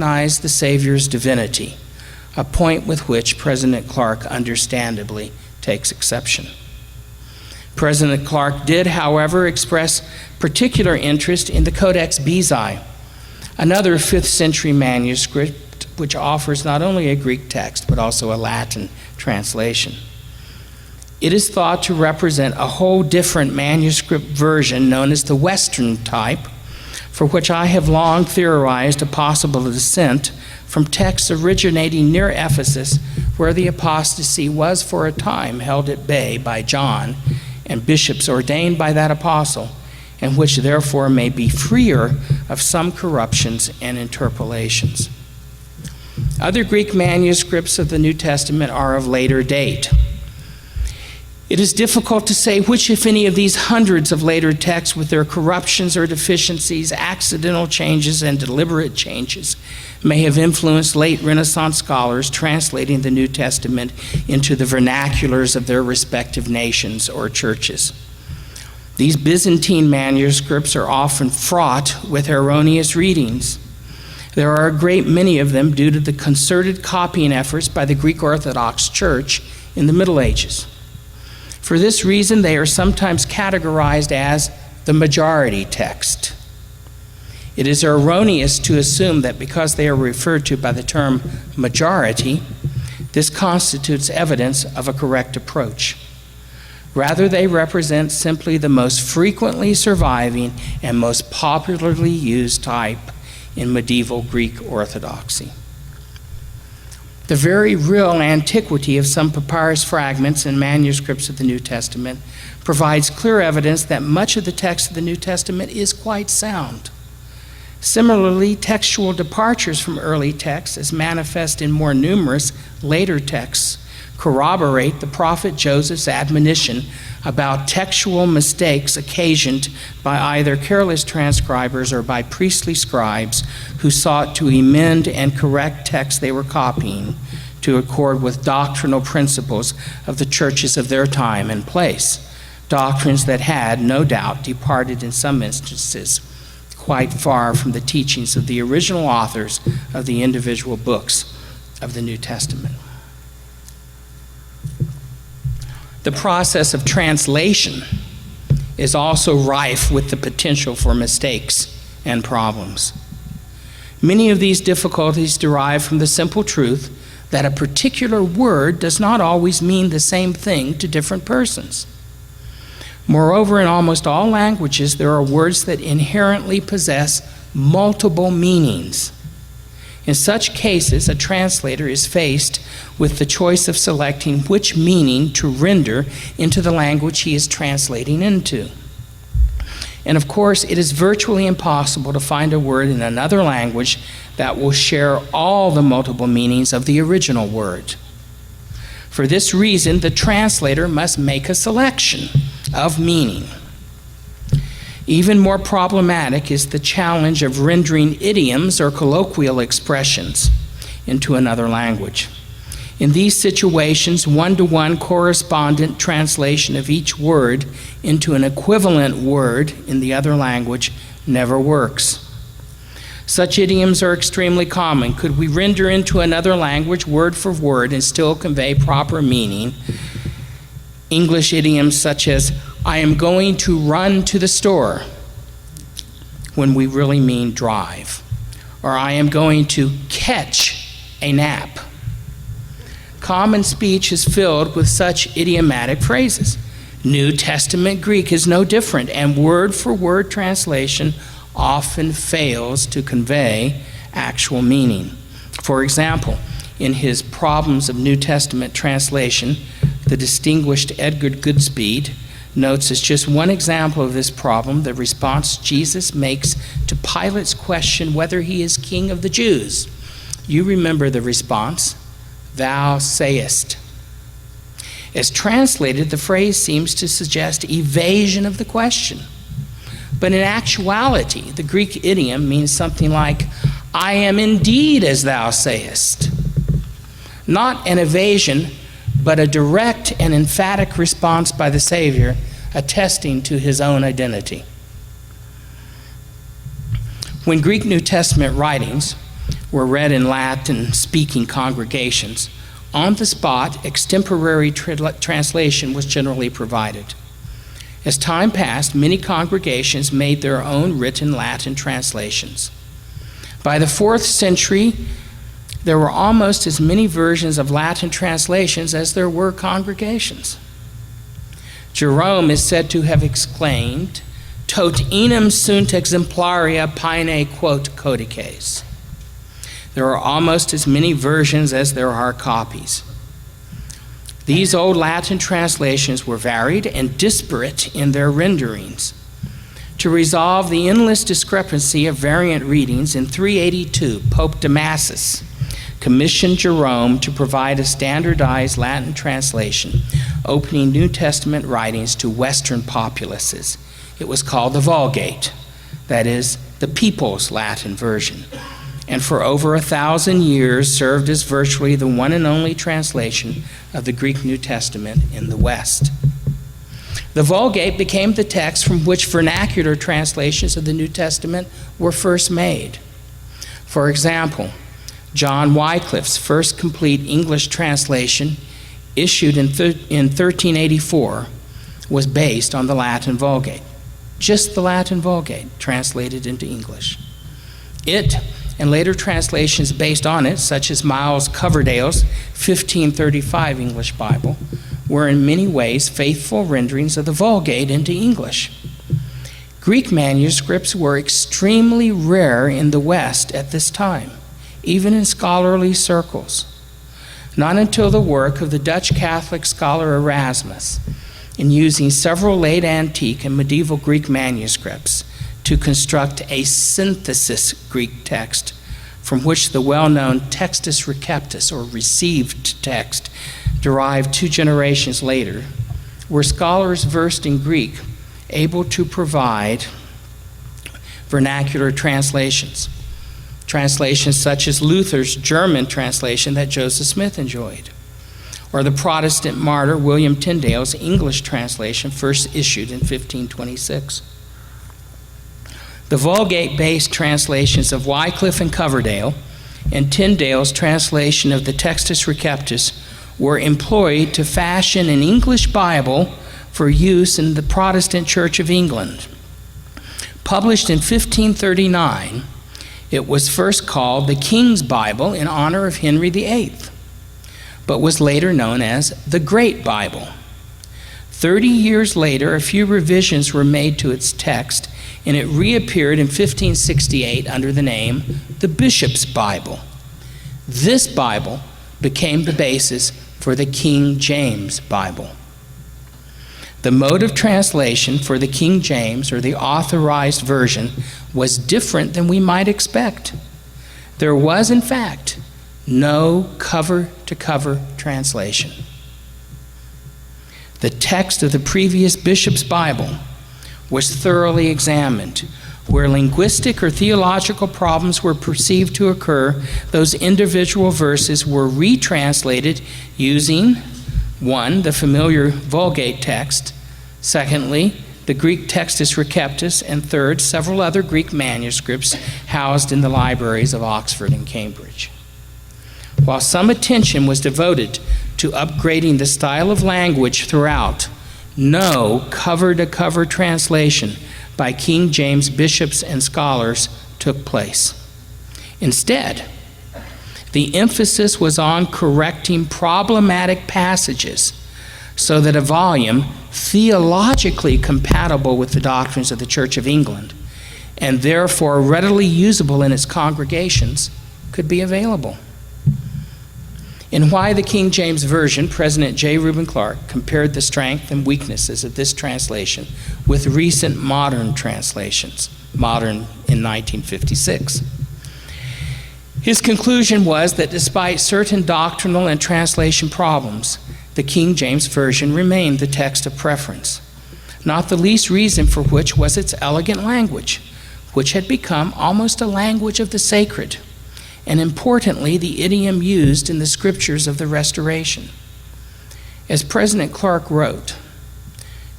recognize the Savior's divinity, a point with which President Clark understandably takes exception. President Clark did, however, express particular interest in the Codex Bezae, another 5th century manuscript which offers not only a Greek text but also a Latin translation. It is thought to represent a whole different manuscript version known as the Western type, for which I have long theorized a possible descent from texts originating near Ephesus, where the apostasy was for a time held at bay by John and bishops ordained by that apostle, and which therefore may be freer of some corruptions and interpolations. Other Greek manuscripts of the New Testament are of later date. It is difficult to say which, if any, of these hundreds of later texts, with their corruptions or deficiencies, accidental changes, and deliberate changes, may have influenced late Renaissance scholars translating the New Testament into the vernaculars of their respective nations or churches. These Byzantine manuscripts are often fraught with erroneous readings. There are a great many of them due to the concerted copying efforts by the Greek Orthodox Church in the Middle Ages. For this reason, they are sometimes categorized as the majority text. It is erroneous to assume that because they are referred to by the term majority, this constitutes evidence of a correct approach. Rather, they represent simply the most frequently surviving and most popularly used type in medieval Greek Orthodoxy. The very real antiquity of some papyrus fragments and manuscripts of the New Testament provides clear evidence that much of the text of the New Testament is quite sound. Similarly, textual departures from early texts, as manifest in more numerous later texts, corroborate the prophet Joseph's admonition about textual mistakes occasioned by either careless transcribers or by priestly scribes who sought to amend and correct texts they were copying to accord with doctrinal principles of the churches of their time and place, doctrines that had, no doubt, departed in some instances quite far from the teachings of the original authors of the individual books of the New Testament. The process of translation is also rife with the potential for mistakes and problems. Many of these difficulties derive from the simple truth that a particular word does not always mean the same thing to different persons. Moreover, in almost all languages, there are words that inherently possess multiple meanings. In such cases, a translator is faced with the choice of selecting which meaning to render into the language he is translating into. And of course, it is virtually impossible to find a word in another language that will share all the multiple meanings of the original word. For this reason, the translator must make a selection of meaning. Even more problematic is the challenge of rendering idioms or colloquial expressions into another language. In these situations, one-to-one correspondent translation of each word into an equivalent word in the other language never works. Such idioms are extremely common. Could we render into another language word for word and still convey proper meaning? English idioms such as, "I am going to run to the store," when we really mean drive, or "I am going to catch a nap." Common speech is filled with such idiomatic phrases. New Testament Greek is no different, and word-for-word translation often fails to convey actual meaning. For example, in his Problems of New Testament Translation, the distinguished Edgar Goodspeed notes as just one example of this problem the response Jesus makes to Pilate's question whether he is king of the Jews. You remember the response, "Thou sayest." As translated, the phrase seems to suggest evasion of the question. But in actuality, the Greek idiom means something like, "I am indeed as thou sayest." Not an evasion, but a direct and emphatic response by the Savior, attesting to his own identity. When Greek New Testament writings, were read in Latin-speaking congregations, on the spot, extemporary translation was generally provided. As time passed, many congregations made their own written Latin translations. By the 4th century, there were almost as many versions of Latin translations as there were congregations. Jerome is said to have exclaimed, "Tot enim sunt exemplaria paene quot codices." There are almost as many versions as there are copies. These old Latin translations were varied and disparate in their renderings. To resolve the endless discrepancy of variant readings, in 382, Pope Damasus commissioned Jerome to provide a standardized Latin translation, opening New Testament writings to Western populaces. It was called the Vulgate, that is, the people's Latin version, and for over 1,000 years served as virtually the one and only translation of the Greek New Testament in the West. The Vulgate became the text from which vernacular translations of the New Testament were first made. For example, John Wycliffe's first complete English translation, issued in 1384, was based on the Latin Vulgate. Just the Latin Vulgate translated into English. It, and later translations based on it, such as Miles Coverdale's 1535 English Bible, were in many ways faithful renderings of the Vulgate into English. Greek manuscripts were extremely rare in the West at this time, even in scholarly circles. Not until the work of the Dutch Catholic scholar Erasmus, in using several late antique and medieval Greek manuscripts to construct a synthesis Greek text from which the well-known Textus Receptus, or received text, derived 2 generations later, were scholars versed in Greek able to provide vernacular translations. Translations such as Luther's German translation that Joseph Smith enjoyed, or the Protestant martyr William Tyndale's English translation first issued in 1526. The Vulgate-based translations of Wycliffe and Coverdale and Tyndale's translation of the Textus Receptus were employed to fashion an English Bible for use in the Protestant Church of England. Published in 1539, it was first called the King's Bible in honor of Henry VIII, but was later known as the Great Bible. 30 years later, a few revisions were made to its text, and it reappeared in 1568 under the name the Bishop's Bible. This Bible became the basis for the King James Bible. The mode of translation for the King James, or the authorized version, was different than we might expect. There was, in fact, no cover-to-cover translation. The text of the previous Bishop's Bible was thoroughly examined. Where linguistic or theological problems were perceived to occur, those individual verses were retranslated using, 1, the familiar Vulgate text, secondly, the Greek Textus Receptus, and third, several other Greek manuscripts housed in the libraries of Oxford and Cambridge. While some attention was devoted to upgrading the style of language throughout, no cover-to-cover translation by King James bishops and scholars took place. Instead, the emphasis was on correcting problematic passages so that a volume theologically compatible with the doctrines of the Church of England, and therefore readily usable in its congregations, could be available. In Why the King James Version, President J. Reuben Clark compared the strength and weaknesses of this translation with recent modern translations, modern in 1956. His conclusion was that despite certain doctrinal and translation problems, the King James Version remained the text of preference, not the least reason for which was its elegant language, which had become almost a language of the sacred, and importantly, the idiom used in the scriptures of the Restoration. As President Clark wrote,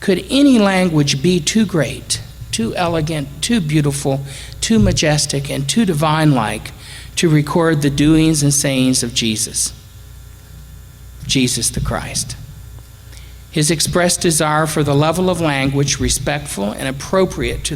"Could any language be too great, too elegant, too beautiful, too too majestic and too divine-like to record the doings and sayings of Jesus the Christ. His expressed desire for the level of language respectful and appropriate to